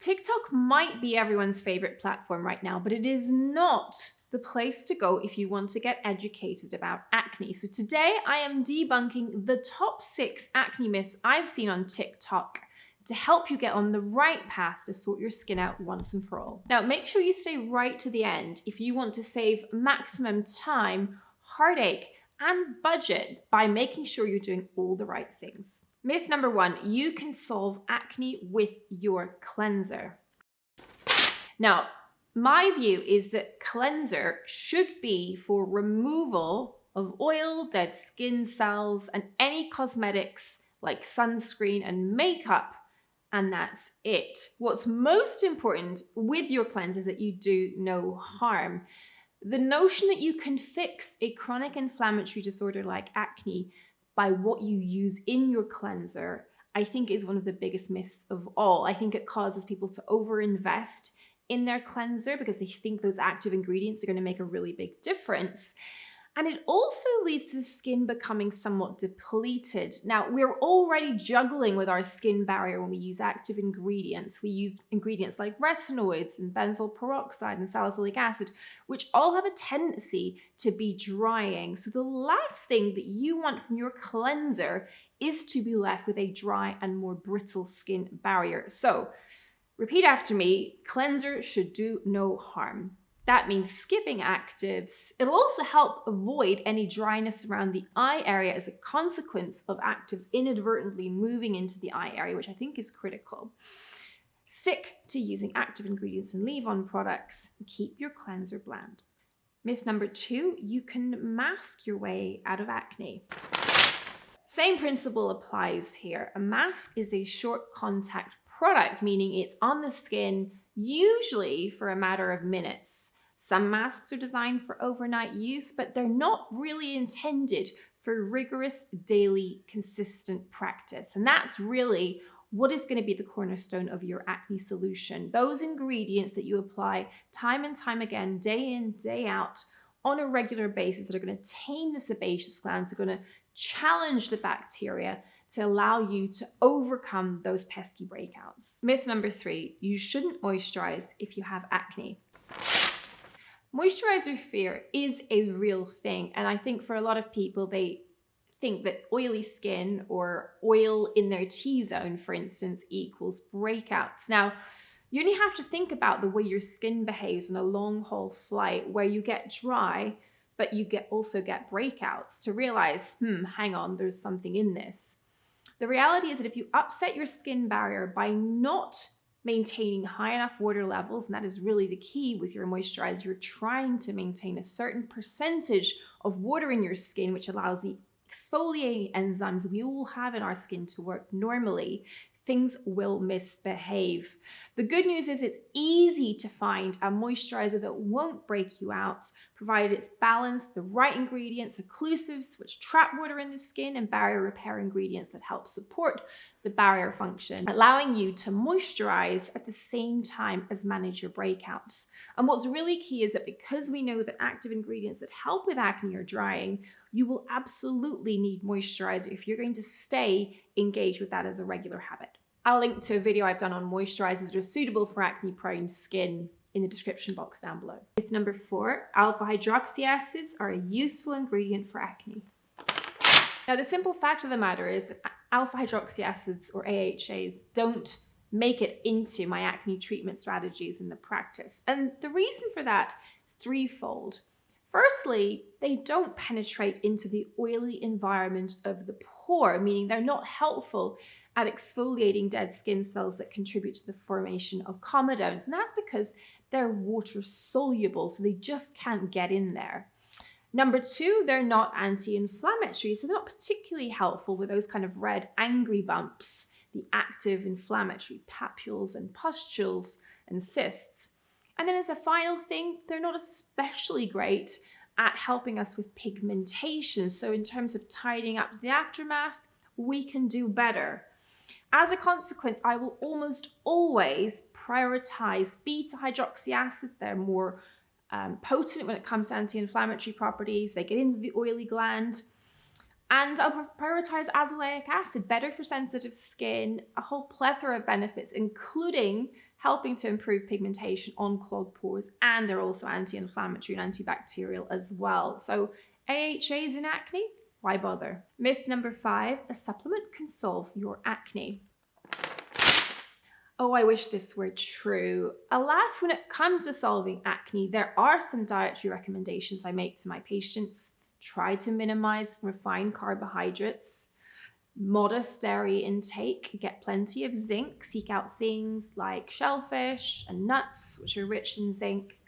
TikTok might be everyone's favorite platform right now, but it is not the place to go if you want to get educated about acne. So today I am debunking the top 6 acne myths I've seen on TikTok to help you get on the right path to sort your skin out once and for all. Now, make sure you stay right to the end if you want to save maximum time, heartache, and budget by making sure you're doing all the right things. Myth number 1, you can solve acne with your cleanser. Now, my view is that cleanser should be for removal of oil, dead skin cells, and any cosmetics like sunscreen and makeup, and that's it. What's most important with your cleanser is that you do no harm. The notion that you can fix a chronic inflammatory disorder like acne by what you use in your cleanser, I think is one of the biggest myths of all. I think it causes people to overinvest in their cleanser because they think those active ingredients are going to make a really big difference. And it also leads to the skin becoming somewhat depleted. Now, we're already juggling with our skin barrier when we use active ingredients. We use ingredients like retinoids and benzoyl peroxide and salicylic acid, which all have a tendency to be drying. So the last thing that you want from your cleanser is to be left with a dry and more brittle skin barrier. So repeat after me, cleanser should do no harm. That means skipping actives. It'll also help avoid any dryness around the eye area as a consequence of actives inadvertently moving into the eye area, which I think is critical. Stick to using active ingredients and leave-on products. Keep your cleanser bland. Myth number 2, you can mask your way out of acne. Same principle applies here. A mask is a short contact product, meaning it's on the skin usually for a matter of minutes. Some masks are designed for overnight use, but they're not really intended for rigorous, daily, consistent practice. And that's really what is going to be the cornerstone of your acne solution. Those ingredients that you apply time and time again, day in, day out, on a regular basis that are going to tame the sebaceous glands, they're going to challenge the bacteria to allow you to overcome those pesky breakouts. Myth number 3, you shouldn't moisturize if you have acne. Moisturizer fear is a real thing, and I think for a lot of people, they think that oily skin or oil in their T-zone, for instance, equals breakouts. Now, you only have to think about the way your skin behaves on a long-haul flight where you get dry, but you also get breakouts to realize, hang on, there's something in this. The reality is that if you upset your skin barrier by not maintaining high enough water levels, and that is really the key with your moisturizer, you're trying to maintain a certain percentage of water in your skin, which allows the exfoliating enzymes we all have in our skin to work normally, things will misbehave. The good news is it's easy to find a moisturizer that won't break you out, provided it's balanced, the right ingredients, occlusives, which trap water in the skin, and barrier repair ingredients that help support the barrier function, allowing you to moisturize at the same time as manage your breakouts. And what's really key is that because we know that active ingredients that help with acne are drying, you will absolutely need moisturizer if you're going to stay engaged with that as a regular habit. I'll link to a video I've done on moisturizers that are suitable for acne-prone skin in the description box down below. Myth number 4, alpha hydroxy acids are a useful ingredient for acne. Now, the simple fact of the matter is that alpha hydroxy acids, or AHAs, don't make it into my acne treatment strategies in the practice. And the reason for that is threefold. Firstly, they don't penetrate into the oily environment of the pore, meaning they're not helpful at exfoliating dead skin cells that contribute to the formation of comedones. And that's because they're water soluble, so they just can't get in there. Number 2, they're not anti-inflammatory, so they're not particularly helpful with those kind of red angry bumps, the active inflammatory papules and pustules and cysts. And then as a final thing, they're not especially great at helping us with pigmentation. So in terms of tidying up the aftermath, we can do better. As a consequence, I will almost always prioritize beta hydroxy acids. They're more potent when it comes to anti-inflammatory properties. They get into the oily gland. And I'll prioritize azelaic acid, better for sensitive skin, a whole plethora of benefits, including helping to improve pigmentation on clogged pores, and they're also anti-inflammatory and antibacterial as well. So AHAs in acne, why bother? Myth number 5, a supplement can solve your acne. Oh, I wish this were true. Alas, when it comes to solving acne, there are some dietary recommendations I make to my patients. Try to minimize refined carbohydrates, modest dairy intake, get plenty of zinc, seek out things like shellfish and nuts, which are rich in zinc,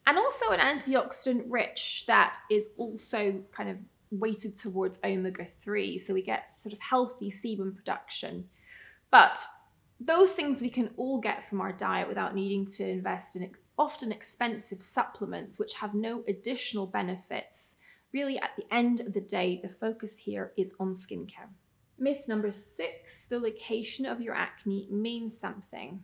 and also an antioxidant rich that is also kind of weighted towards omega-3, so we get sort of healthy sebum production. But those things we can all get from our diet without needing to invest in often expensive supplements which have no additional benefits. Really, at the end of the day, the focus here is on skincare. Myth number 6, the location of your acne means something.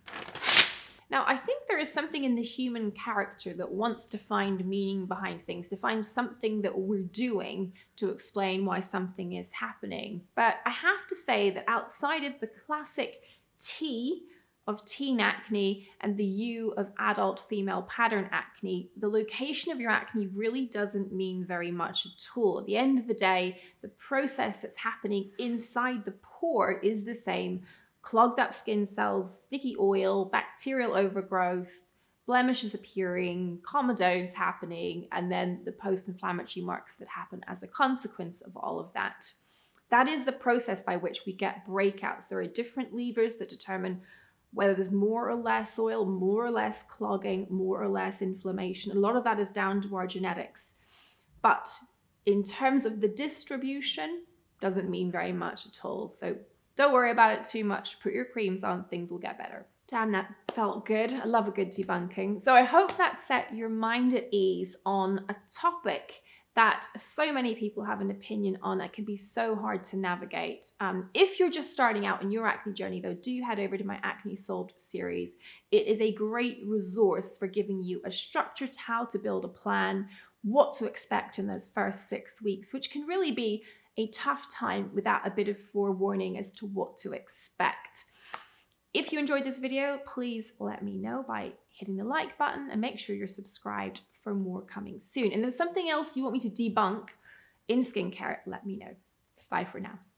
Now, I think there is something in the human character that wants to find meaning behind things, to find something that we're doing to explain why something is happening. But I have to say that outside of the classic T of teen acne and the U of adult female pattern acne, the location of your acne really doesn't mean very much at all. At the end of the day, the process that's happening inside the pore is the same. Clogged up skin cells, sticky oil, bacterial overgrowth, blemishes appearing, comedones happening, and then the post-inflammatory marks that happen as a consequence of all of that. That is the process by which we get breakouts. There are different levers that determine whether there's more or less oil, more or less clogging, more or less inflammation. A lot of that is down to our genetics. But in terms of the distribution, doesn't mean very much at all. So don't worry about it too much. Put your creams on, things will get better. Damn, that felt good. I love a good debunking. So I hope that set your mind at ease on a topic that so many people have an opinion on that can be so hard to navigate. If you're just starting out in your acne journey though, do head over to my Acne Solved series. It is a great resource for giving you a structure to how to build a plan, what to expect in those first 6 weeks, which can really be a tough time without a bit of forewarning as to what to expect. If you enjoyed this video, please let me know by hitting the like button and make sure you're subscribed for more coming soon. And if there's something else you want me to debunk in skincare, let me know. Bye for now.